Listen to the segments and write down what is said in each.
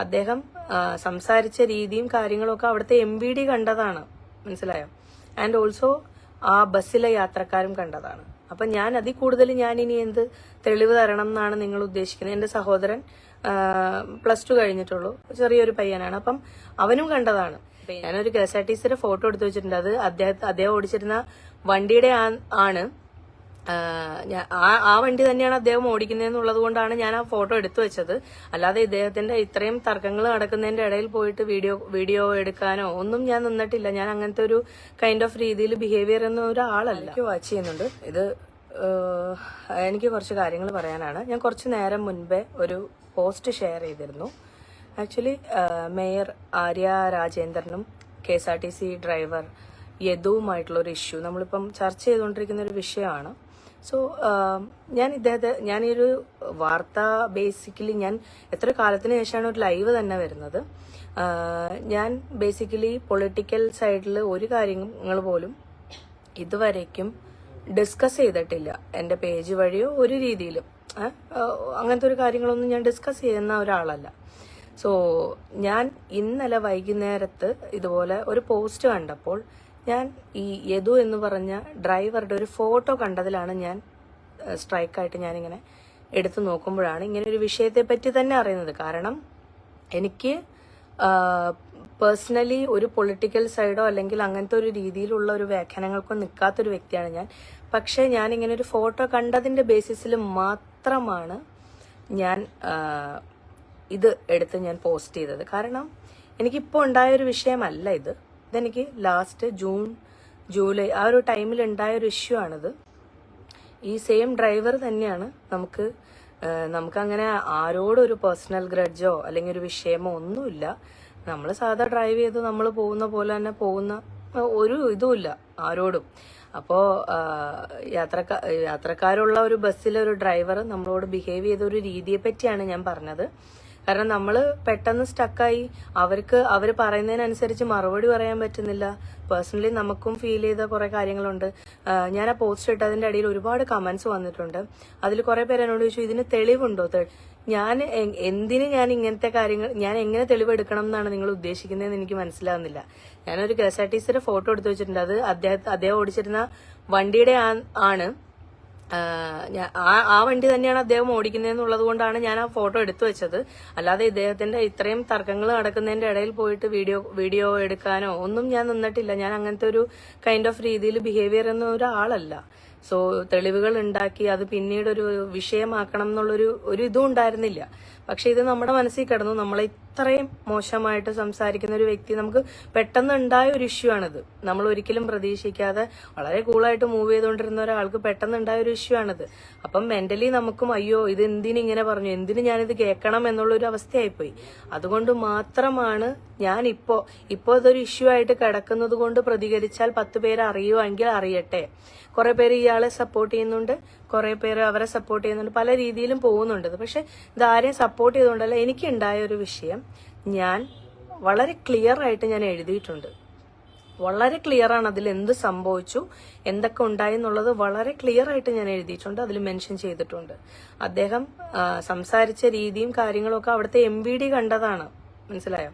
അദ്ദേഹം സംസാരിച്ച രീതിയും കാര്യങ്ങളും ഒക്കെ അവിടുത്തെ MVD കണ്ടതാണ്, മനസ്സിലായോ? ആൻഡ് ഓൾസോ ആ ബസ്സിലെ യാത്രക്കാരും കണ്ടതാണ്. അപ്പൊ ഞാൻ അതിൽ കൂടുതൽ ഞാൻ ഇനി എന്ത് തെളിവ് തരണം എന്നാണ് നിങ്ങൾ ഉദ്ദേശിക്കുന്നത്? എന്റെ സഹോദരൻ +2 കഴിഞ്ഞിട്ടുള്ളൂ, ചെറിയൊരു പയ്യനാണ്. അപ്പം അവനും കണ്ടതാണ്. ഞാനൊരു KSRTCയുടെ ഫോട്ടോ എടുത്തു വെച്ചിട്ടുണ്ട്. അത് അദ്ദേഹം ഓടിച്ചിരുന്ന വണ്ടിയുടെ ആണ്. ആ വണ്ടി തന്നെയാണ് അദ്ദേഹം ഓടിക്കുന്നതെന്നുള്ളത് കൊണ്ടാണ് ഞാൻ ആ ഫോട്ടോ എടുത്തു വെച്ചത്. അല്ലാതെ ഇദ്ദേഹത്തിന്റെ ഇത്രയും തർക്കങ്ങൾ നടക്കുന്നതിന്റെ ഇടയിൽ പോയിട്ട് വീഡിയോ എടുക്കാനോ ഒന്നും ഞാൻ നിന്നിട്ടില്ല. ഞാൻ അങ്ങനത്തെ ഒരു കൈൻഡ് ഓഫ് രീതിയിൽ ബിഹേവിയർ എന്ന ഒരാളല്ല. എനിക്ക് വാച്ച് ചെയ്യുന്നുണ്ട്. ഇത് എനിക്ക് കുറച്ച് കാര്യങ്ങൾ പറയാനാണ്. ഞാൻ കുറച്ച് നേരം മുൻപേ ഒരു പോസ്റ്റ് ഷെയർ ചെയ്തിരുന്നു. ആക്ച്വലി മേയർ ആര്യ രാജേന്ദ്രനും KSRTC ഡ്രൈവർ യദുവുമായിട്ടുള്ള ഒരു ഇഷ്യൂ നമ്മളിപ്പം ചർച്ച ചെയ്തുകൊണ്ടിരിക്കുന്ന ഒരു വിഷയമാണ്. സോ ഞാൻ ഈ ഒരു വാർത്ത ബേസിക്കലി ഞാൻ എത്ര കാലത്തിന് ശേഷമാണ് ഒരു ലൈവ് തന്നെ വരുന്നത്. ഞാൻ ബേസിക്കലി പൊളിറ്റിക്കൽ സൈഡിൽ ഒരു കാര്യങ്ങൾ പോലും ഇതുവരേക്കും ഡിസ്കസ് ചെയ്തിട്ടില്ല. എൻ്റെ പേജ് വഴിയോ ഒരു രീതിയിലും അങ്ങനത്തെ ഒരു കാര്യങ്ങളൊന്നും ഞാൻ ഡിസ്കസ് ചെയ്യുന്ന ഒരാളല്ല. സോ ഞാൻ ഇന്നലെ വൈകുന്നേരത്ത് ഇതുപോലെ ഒരു പോസ്റ്റ് കണ്ടപ്പോൾ ഞാൻ ഈ യദു എന്ന് പറഞ്ഞ ഡ്രൈവറുടെ ഒരു ഫോട്ടോ കണ്ടതിലാണ് ഞാൻ സ്ട്രൈക്കായിട്ട് ഞാനിങ്ങനെ എടുത്തു നോക്കുമ്പോഴാണ് ഇങ്ങനെ ഒരു വിഷയത്തെ പറ്റി തന്നെ അറിയുന്നത്. കാരണം എനിക്ക് പേഴ്സണലി ഒരു പൊളിറ്റിക്കൽ സൈഡോ അല്ലെങ്കിൽ അങ്ങനത്തെ ഒരു രീതിയിലുള്ള ഒരു വ്യാഖ്യാനങ്ങൾക്കോ നിൽക്കാത്തൊരു വ്യക്തിയാണ് ഞാൻ. പക്ഷേ ഞാനിങ്ങനെ ഒരു ഫോട്ടോ കണ്ടതിന്റെ ബേസിസിൽ മാത്രമാണ് ഞാൻ ഇത് എടുത്ത് ഞാൻ പോസ്റ്റ് ചെയ്തത്. കാരണം എനിക്കിപ്പോൾ ഉണ്ടായൊരു വിഷയമല്ല ഇത്. ഇതെനിക്ക് ലാസ്റ്റ് ജൂൺ ജൂലൈ ആ ഒരു ടൈമിൽ ഉണ്ടായ ഒരു ഇഷ്യൂ ആണിത്. ഈ സെയിം ഡ്രൈവർ തന്നെയാണ് നമുക്കങ്ങനെ ആരോടൊരു പേഴ്സണൽ ഗ്രഡ്ജോ അല്ലെങ്കിൽ ഒരു വിഷയമോ ഒന്നുമില്ല. നമ്മൾ സാധാ ഡ്രൈവ് ചെയ്ത് നമ്മൾ പോകുന്ന പോലെ തന്നെ പോകുന്ന ഒരു ഇതുമില്ല ആരോടും. അപ്പോൾ യാത്രക്കാരുള്ള ഒരു ബസ്സിലെ ഒരു ഡ്രൈവർ നമ്മളോട് ബിഹേവ് ചെയ്ത ഒരു രീതിയെ പറ്റിയാണ് ഞാൻ പറഞ്ഞത്. കാരണം നമ്മൾ പെട്ടെന്ന് സ്റ്റക്കായി അവർ പറയുന്നതിനനുസരിച്ച് മറുപടി പറയാൻ പറ്റുന്നില്ല. പേഴ്സണലി നമുക്കും ഫീൽ ചെയ്ത കുറെ കാര്യങ്ങളുണ്ട്. ഞാൻ ആ പോസ്റ്റ് ഇട്ടതിന്റെ അടിയിൽ ഒരുപാട് കമന്റ്സ് വന്നിട്ടുണ്ട്. അതിൽ കുറെ പേര് എന്നോട് ചോദിച്ചു, ഇതിന് തെളിവുണ്ടോ? ഞാൻ ഇങ്ങനത്തെ കാര്യങ്ങൾ ഞാൻ എങ്ങനെ തെളിവെടുക്കണം എന്നാണ് നിങ്ങൾ ഉദ്ദേശിക്കുന്നതെന്ന് എനിക്ക് മനസ്സിലാവുന്നില്ല. ഞാനൊരു KSRTCയുടെ ഫോട്ടോ എടുത്തു വെച്ചിട്ടുണ്ട്. അത് അദ്ദേഹം ഓടിച്ചിരുന്ന വണ്ടിയുടെ ആണ്. ആ വണ്ടി തന്നെയാണ് അദ്ദേഹം ഓടിക്കുന്നതെന്നുള്ളത് കൊണ്ടാണ് ഞാൻ ആ ഫോട്ടോ എടുത്തു വെച്ചത്. അല്ലാതെ ഇദ്ദേഹത്തിന്റെ ഇത്രയും തർക്കങ്ങൾ നടക്കുന്നതിന്റെ ഇടയിൽ പോയിട്ട് വീഡിയോ എടുക്കാനോ ഒന്നും ഞാൻ നിന്നിട്ടില്ല. ഞാൻ അങ്ങനത്തെ ഒരു കൈൻഡ് ഓഫ് രീതിയിൽ ബിഹേവിയർ എന്ന ഒരാളല്ല. സോ തെളിവുകൾ ഉണ്ടാക്കി അത് പിന്നീട് ഒരു വിഷയമാക്കണം എന്നുള്ളൊരു ഇതും ഉണ്ടായിരുന്നില്ല. പക്ഷെ ഇത് നമ്മുടെ മനസ്സിൽ കിടന്നു. നമ്മളെ ഇത്രയും മോശമായിട്ട് സംസാരിക്കുന്ന ഒരു വ്യക്തി, നമുക്ക് പെട്ടെന്ന് ഉണ്ടായ ഒരു ഇഷ്യൂ ആണിത്. നമ്മൾ ഒരിക്കലും പ്രതീക്ഷിക്കാതെ വളരെ കൂളായിട്ട് മൂവ് ചെയ്തുകൊണ്ടിരുന്ന ഒരാൾക്ക് പെട്ടെന്ന് ഉണ്ടായ ഒരു ഇഷ്യൂ ആണിത്. അപ്പം മെന്റലി നമുക്കും അയ്യോ ഇത് എന്തിനിങ്ങനെ പറഞ്ഞു, എന്തിന് ഞാനിത് കേൾക്കണം എന്നുള്ളൊരു അവസ്ഥയായിപ്പോയി. അതുകൊണ്ട് മാത്രമാണ് ഞാൻ ഇപ്പോ ഇതൊരു ഇഷ്യൂ ആയിട്ട് കിടക്കുന്നത് കൊണ്ട് പ്രതികരിച്ചാൽ 10 പേര് അറിയുമെങ്കിൽ അറിയട്ടെ. കുറെ പേര് ഇയാളെ സപ്പോർട്ട് ചെയ്യുന്നുണ്ട്, കുറെ പേര് അവരെ സപ്പോർട്ട് ചെയ്യുന്നുണ്ട്, പല രീതിയിലും പോകുന്നുണ്ട്. പക്ഷെ ഇതാരെയും സപ്പോർട്ട് ചെയ്തുകൊണ്ടല്ല. എനിക്കുണ്ടായ ഒരു വിഷയം ഞാൻ വളരെ ക്ലിയർ ആയിട്ട് ഞാൻ എഴുതിയിട്ടുണ്ട്. വളരെ ക്ലിയർ ആണ് അതിൽ എന്ത് സംഭവിച്ചു, എന്തൊക്കെ ഉണ്ടായി എന്നുള്ളത് വളരെ ക്ലിയർ ആയിട്ട് ഞാൻ എഴുതിയിട്ടുണ്ട്. അതിൽ മെൻഷൻ ചെയ്തിട്ടുണ്ട്. അദ്ദേഹം സംസാരിച്ച രീതിയും കാര്യങ്ങളും ഒക്കെ അവിടുത്തെ MVD കണ്ടതാണ്, മനസ്സിലായോ?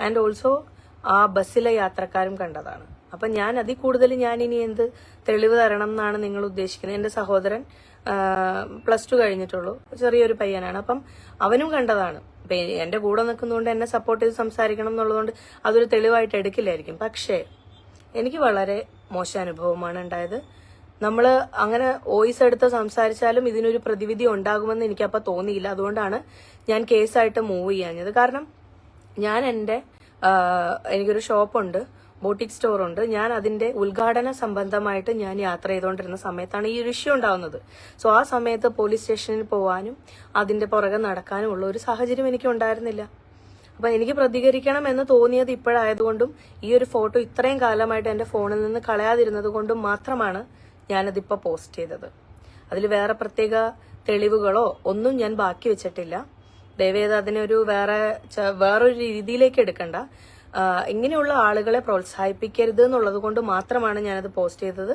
ആൻഡ് ഓൾസോ ആ ബസ്സിലെ യാത്രക്കാരും കണ്ടതാണ്. അപ്പൊ ഞാൻ അതിൽ കൂടുതൽ ഞാൻ ഇനി എന്ത് തെളിവ് തരണം എന്നാണ് നിങ്ങൾ ഉദ്ദേശിക്കുന്നത്? എന്റെ സഹോദരൻ +2 കഴിഞ്ഞിട്ടുള്ളൂ, ചെറിയൊരു പയ്യനാണ്. അപ്പം അവനും കണ്ടതാണ്. അപ്പൊ എന്റെ കൂടെ നിൽക്കുന്നതുകൊണ്ട് എന്നെ സപ്പോർട്ട് ചെയ്ത് സംസാരിക്കണം എന്നുള്ളതുകൊണ്ട് അതൊരു തെളിവായിട്ട് എടുക്കില്ലായിരിക്കും. പക്ഷേ എനിക്ക് വളരെ മോശം അനുഭവമാണ് ഉണ്ടായത്. നമ്മൾ അങ്ങനെ വോയിസ് എടുത്ത് സംസാരിച്ചാലും ഇതിനൊരു പ്രതിവിധി ഉണ്ടാകുമെന്ന് എനിക്കപ്പോൾ തോന്നിയില്ല. അതുകൊണ്ടാണ് ഞാൻ കേസായിട്ട് മൂവ് ചെയ്യാഞ്ഞത്. കാരണം ഞാൻ എനിക്കൊരു ഷോപ്പുണ്ട്, ബോട്ടിക് സ്റ്റോർ ഉണ്ട്. ഞാൻ അതിന്റെ ഉദ്ഘാടന സംബന്ധമായിട്ട് ഞാൻ യാത്ര ചെയ്തുകൊണ്ടിരുന്ന സമയത്താണ് ഈ ഒരു ഇഷ്യൂ ഉണ്ടാവുന്നത്. സോ ആ സമയത്ത് പോലീസ് സ്റ്റേഷനിൽ പോവാനും അതിന്റെ പുറകെ നടക്കാനും ഉള്ള ഒരു സാഹചര്യം എനിക്ക് ഉണ്ടായിരുന്നില്ല. അപ്പൊ എനിക്ക് പ്രതികരിക്കണം എന്ന് തോന്നിയത് ഇപ്പോഴായതുകൊണ്ടും ഈ ഒരു ഫോട്ടോ ഇത്രയും കാലമായിട്ട് എന്റെ ഫോണിൽ നിന്ന് കളയാതിരുന്നത് കൊണ്ടും മാത്രമാണ് ഞാനതിപ്പോ പോസ്റ്റ് ചെയ്തത്. അതിൽ വേറെ പ്രത്യേക തെളിവുകളോ ഒന്നും ഞാൻ ബാക്കി വെച്ചിട്ടില്ല. ദയവേത് അതിനൊരു വേറൊരു രീതിയിലേക്ക് എടുക്കണ്ട. ഇങ്ങനെയുള്ള ആളുകളെ പ്രോത്സാഹിപ്പിക്കരുത് എന്നുള്ളത് കൊണ്ട് മാത്രമാണ് ഞാനത് പോസ്റ്റ് ചെയ്തത്.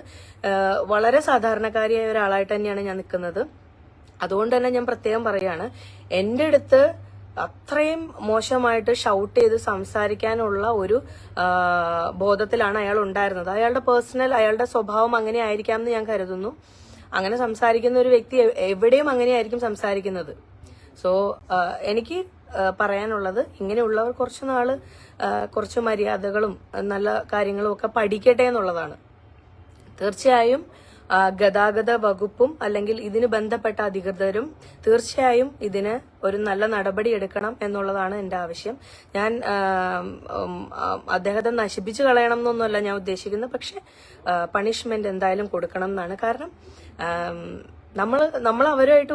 വളരെ സാധാരണക്കാരിയായ ഒരാളായിട്ട് തന്നെയാണ് ഞാൻ നിൽക്കുന്നത്. അതുകൊണ്ട് തന്നെ ഞാൻ പ്രത്യേകം പറയാണ്, എൻ്റെ അടുത്ത് അത്രയും മോശമായിട്ട് ഷൗട്ട് ചെയ്ത് സംസാരിക്കാനുള്ള ഒരു ബോധത്തിലാണ് അയാൾ ഉണ്ടായിരുന്നത്. അയാളുടെ അയാളുടെ സ്വഭാവം അങ്ങനെ ആയിരിക്കാം എന്ന് ഞാൻ കരുതുന്നു. അങ്ങനെ സംസാരിക്കുന്ന ഒരു വ്യക്തി എവിടെയും അങ്ങനെയായിരിക്കും സംസാരിക്കുന്നത്. സോ എനിക്ക് പറയാനുള്ളത്, ഇങ്ങനെയുള്ളവർ കുറച്ച് മര്യാദകളും നല്ല കാര്യങ്ങളും ഒക്കെ പഠിക്കട്ടെ എന്നുള്ളതാണ്. തീർച്ചയായും ഗതാഗത വകുപ്പും അല്ലെങ്കിൽ ഇതിന് ബന്ധപ്പെട്ട അധികൃതരും തീർച്ചയായും ഇതിന് ഒരു നല്ല നടപടി എടുക്കണം എന്നുള്ളതാണ് എന്റെ ആവശ്യം. ഞാൻ അദ്ദേഹത്തെ നശിപ്പിച്ചു കളയണം എന്നൊന്നുമല്ല ഞാൻ ഉദ്ദേശിക്കുന്നത്, പക്ഷെ പണിഷ്മെന്റ് എന്തായാലും കൊടുക്കണം എന്നാണ്. കാരണം നമ്മൾ അവരുമായിട്ട്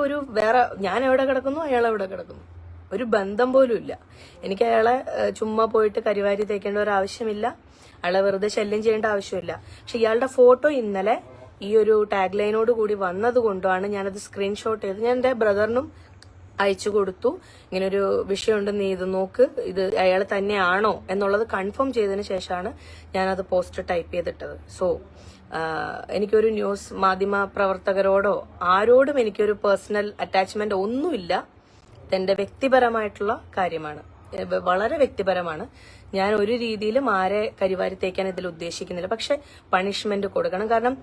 ഞാൻ എവിടെ കിടക്കുന്നു, അയാൾ എവിടെ കിടക്കുന്നു, ഒരു ബന്ധം പോലും ഇല്ല. എനിക്ക് അയാളെ ചുമ്മാ പോയിട്ട് കരിവാരി തേക്കേണ്ട ഒരു ആവശ്യമില്ല, അയാളെ വെറുതെ ശല്യം ചെയ്യേണ്ട ആവശ്യമില്ല. പക്ഷെ ഇയാളുടെ ഫോട്ടോ ഇന്നലെ ഈ ഒരു ടാഗ് ലൈനോട് കൂടി വന്നതുകൊണ്ടാണ് ഞാനത് സ്ക്രീൻഷോട്ട് ചെയ്ത് ഞാൻ എന്റെ ബ്രദറിനും അയച്ചു കൊടുത്തു. ഇങ്ങനൊരു വിഷയമുണ്ട്, നീ ഇത് നോക്ക്, ഇത് അയാൾ തന്നെയാണോ എന്നുള്ളത് കൺഫേം ചെയ്തതിന് ശേഷമാണ് ഞാനത് പോസ്റ്റ് ടൈപ്പ് ചെയ്തിട്ടത്. സോ എനിക്കൊരു ന്യൂസ് മാധ്യമ പ്രവർത്തകരോടോ ആരോടും എനിക്കൊരു പേഴ്സണൽ അറ്റാച്ച്മെന്റ് ഒന്നുമില്ല. ഇതെന്റെ വ്യക്തിപരമായിട്ടുള്ള കാര്യമാണ്, വളരെ വ്യക്തിപരമാണ്. ഞാൻ ഒരു രീതിയിലും ആരെ കരിവാരി തേക്കാൻ ഇതിൽ ഉദ്ദേശിക്കുന്നില്ല. പക്ഷെ പണിഷ്മെന്റ് കൊടുക്കണം. കാരണം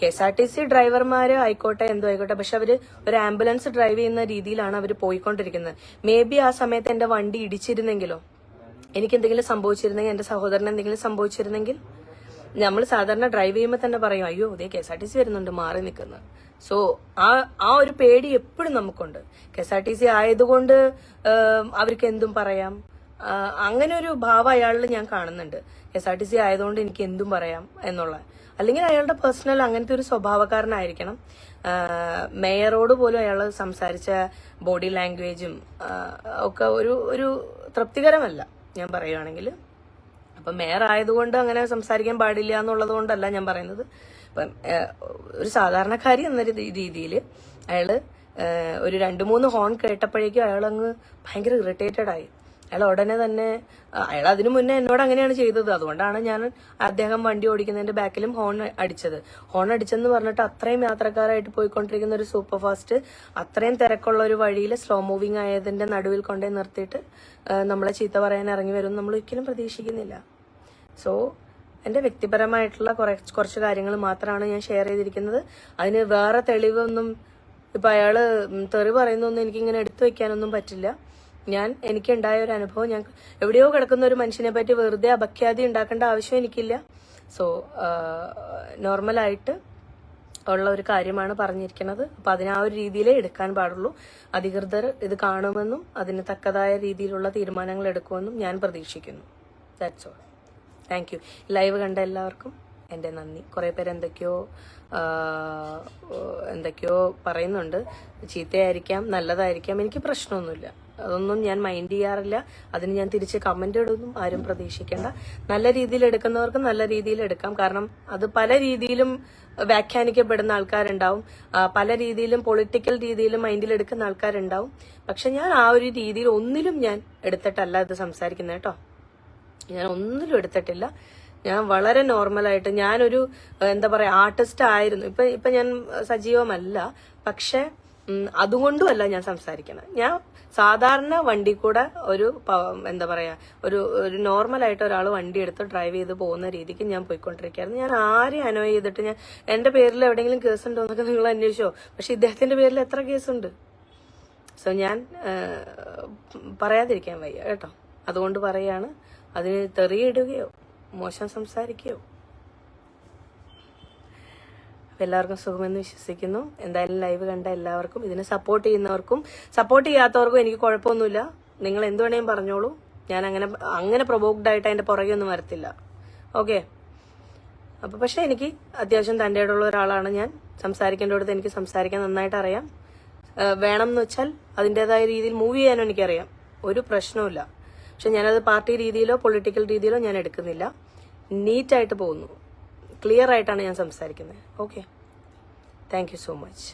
KSRTC ഡ്രൈവർമാര് ആയിക്കോട്ടെ, എന്തോ ആയിക്കോട്ടെ, പക്ഷെ അവര് ഒരു ആംബുലൻസ് ഡ്രൈവ് ചെയ്യുന്ന രീതിയിലാണ് അവർ പോയിക്കൊണ്ടിരിക്കുന്നത്. മേ ബി ആ സമയത്ത് എന്റെ വണ്ടി ഇടിച്ചിരുന്നെങ്കിലോ, എനിക്ക് എന്തെങ്കിലും സംഭവിച്ചിരുന്നെങ്കിൽ, എന്റെ സഹോദരന് എന്തെങ്കിലും സംഭവിച്ചിരുന്നെങ്കിൽ, നമ്മൾ സാധാരണ ഡ്രൈവ് ചെയ്യുമ്പോൾ തന്നെ പറയും, അയ്യോ ഇതേ KSRTC വരുന്നുണ്ട്, മാറി നിൽക്കുന്നത്. സോ ആ ഒരു പേടി എപ്പോഴും നമുക്കുണ്ട്. KSRTC ആയതുകൊണ്ട് അവർക്ക് എന്തും പറയാം, അങ്ങനെ ഒരു ഭാവം അയാളിൽ ഞാൻ കാണുന്നുണ്ട്. KSRTC ആയതുകൊണ്ട് എനിക്ക് എന്തും പറയാം എന്നുള്ള, അല്ലെങ്കിൽ അയാളുടെ പേഴ്സണൽ അങ്ങനത്തെ ഒരു സ്വഭാവക്കാരനായിരിക്കണം. മേയറോട് പോലും അയാൾ സംസാരിച്ച ബോഡി ലാംഗ്വേജും ഒക്കെ ഒരു തൃപ്തികരമല്ല ഞാൻ പറയുകയാണെങ്കിൽ. അപ്പൊ മേയർ ആയതുകൊണ്ട് അങ്ങനെ സംസാരിക്കാൻ പാടില്ല എന്നുള്ളത് കൊണ്ടല്ല ഞാൻ പറയുന്നത്. ഇപ്പം ഒരു സാധാരണക്കാരി എന്ന രീതിയിൽ അയാള് ഒരു 2-3 ഹോൺ കേട്ടപ്പോഴേക്കും അയാളങ്ങ് ഭയങ്കര ഇറിറ്റേറ്റഡ് ആയി. അയാൾ ഉടനെ തന്നെ, അയാൾ അതിനു മുന്നേ എന്നോട് അങ്ങനെയാണ് ചെയ്തത്. അതുകൊണ്ടാണ് ഞാൻ അദ്ദേഹം വണ്ടി ഓടിക്കുന്നതിന്റെ ബാക്കിലും ഹോൺ അടിച്ചെന്ന് പറഞ്ഞിട്ട് അത്രയും യാത്രക്കാരായിട്ട് പോയിക്കൊണ്ടിരിക്കുന്ന ഒരു സൂപ്പർ ഫാസ്റ്റ്, അത്രയും തിരക്കുള്ള ഒരു വഴിയിൽ സ്ലോ മൂവിങ് ആയതിന്റെ നടുവിൽ കൊണ്ടേ നിർത്തിയിട്ട് നമ്മളെ ചീത്ത പറയാൻ ഇറങ്ങി വരും നമ്മൾ ഒരിക്കലും പ്രതീക്ഷിക്കുന്നില്ല. സോ എന്റെ വ്യക്തിപരമായിട്ടുള്ള കുറച്ച് കാര്യങ്ങൾ മാത്രമാണ് ഞാൻ ഷെയർ ചെയ്തിരിക്കുന്നത്. അതിന് വേറെ തെളിവൊന്നും, ഇപ്പൊ അയാള് തെറി പറയുന്നൊന്നും എനിക്കിങ്ങനെ എടുത്തു വെക്കാനൊന്നും പറ്റില്ല. എനിക്കുണ്ടായ ഒരു അനുഭവം, ഞാൻ എവിടെയോ കിടക്കുന്ന ഒരു മനുഷ്യനെ പറ്റി വെറുതെ അപഖ്യാതി ഉണ്ടാക്കേണ്ട ആവശ്യം എനിക്കില്ല. സോ നോർമലായിട്ട് ഉള്ള ഒരു കാര്യമാണ് പറഞ്ഞിരിക്കുന്നത്. അപ്പൊ അതിന് ആ ഒരു രീതിയിലേ എടുക്കാൻ പാടുള്ളൂ. അധികൃതർ ഇത് കാണുമെന്നും അതിന് തക്കതായ രീതിയിലുള്ള തീരുമാനങ്ങൾ എടുക്കുമെന്നും ഞാൻ പ്രതീക്ഷിക്കുന്നു. That's all. Thank you. Live കണ്ട എല്ലാവർക്കും എന്റെ നന്ദി. കുറെ പേര് എന്തൊക്കെയോ പറയുന്നുണ്ട്. ചീത്തയായിരിക്കാം, നല്ലതായിരിക്കാം, എനിക്ക് പ്രശ്നമൊന്നുമില്ല. അതൊന്നും ഞാൻ മൈൻഡ് ചെയ്യാറില്ല. അതിന് ഞാൻ തിരിച്ച് കമന്റ് ഇടുന്നും ആരും പ്രതീക്ഷിക്കേണ്ട. നല്ല രീതിയിൽ എടുക്കുന്നവർക്ക് നല്ല രീതിയിൽ എടുക്കാം. കാരണം അത് പല രീതിയിലും വ്യാഖ്യാനിക്കപ്പെടുന്ന ആൾക്കാരുണ്ടാവും, പല രീതിയിലും പൊളിറ്റിക്കൽ രീതിയിലും മൈൻഡിൽ എടുക്കുന്ന ആൾക്കാരുണ്ടാവും. പക്ഷെ ഞാൻ ആ ഒരു രീതിയിൽ ഒന്നിലും ഞാൻ എടുത്തിട്ടല്ല ഇത് സംസാരിക്കുന്നത് കേട്ടോ. ഞാൻ ഒന്നിലും എടുത്തിട്ടില്ല. ഞാൻ വളരെ നോർമലായിട്ട്, ഞാനൊരു ആർട്ടിസ്റ്റ് ആയിരുന്നു. ഇപ്പൊ ഞാൻ സജീവമല്ല, പക്ഷെ അതുകൊണ്ടുമല്ല ഞാൻ സംസാരിക്കണം. ഞാൻ സാധാരണ വണ്ടി കൂടെ ഒരു നോർമലായിട്ട് ഒരാൾ വണ്ടി എടുത്ത് ഡ്രൈവ് ചെയ്ത് പോകുന്ന രീതിക്ക് ഞാൻ പോയിക്കൊണ്ടിരിക്കുകയായിരുന്നു. ഞാൻ ആരെയും അനോയ് ചെയ്തിട്ട് എന്റെ പേരിൽ എവിടെയെങ്കിലും കേസ് ഉണ്ടോ എന്നൊക്കെ നിങ്ങൾ അന്വേഷിച്ചോ. പക്ഷെ ഇദ്ദേഹത്തിന്റെ പേരിൽ എത്ര കേസുണ്ട്? സോ ഞാൻ പറയാതിരിക്കാൻ വയ്യ കേട്ടോ. അതുകൊണ്ട് പറയാണ്, അതിന് തെറിയിടുകയോ മോശം സംസാരിക്കുകയോ. എല്ലാവർക്കും സുഖമെന്ന് വിശ്വസിക്കുന്നു. എന്തായാലും ലൈവ് കണ്ട എല്ലാവർക്കും, ഇതിനെ സപ്പോർട്ട് ചെയ്യുന്നവർക്കും സപ്പോർട്ട് ചെയ്യാത്തവർക്കും എനിക്ക് കുഴപ്പമൊന്നുമില്ല. നിങ്ങൾ എന്ത് വേണേലും പറഞ്ഞോളൂ. ഞാൻ അങ്ങനെ പ്രൊവോക്ഡ് ആയിട്ട് അതിന്റെ പുറകെ ഒന്നും വരത്തില്ല. ഓക്കെ. അപ്പൊ പക്ഷെ എനിക്ക് അത്യാവശ്യം തന്റെ ഇടമുള്ള ഒരാളാണ് ഞാൻ. സംസാരിക്കേണ്ടടുത്ത് എനിക്ക് സംസാരിക്കാൻ നന്നായിട്ട് അറിയാം. വേണം എന്ന് വെച്ചാൽ അതിൻ്റെതായ രീതിയിൽ മൂവ് ചെയ്യാനും എനിക്കറിയാം. ഒരു പ്രശ്നവുമില്ല. പക്ഷെ ഞാനത് പാർട്ടി രീതിയിലോ പൊളിറ്റിക്കൽ രീതിയിലോ ഞാൻ എടുക്കുന്നില്ല. നീറ്റായിട്ട് പോകുന്നു, ക്ലിയർ ആയിട്ടാണ് ഞാൻ സംസാരിക്കുന്നത്. Okay. Thank you so much.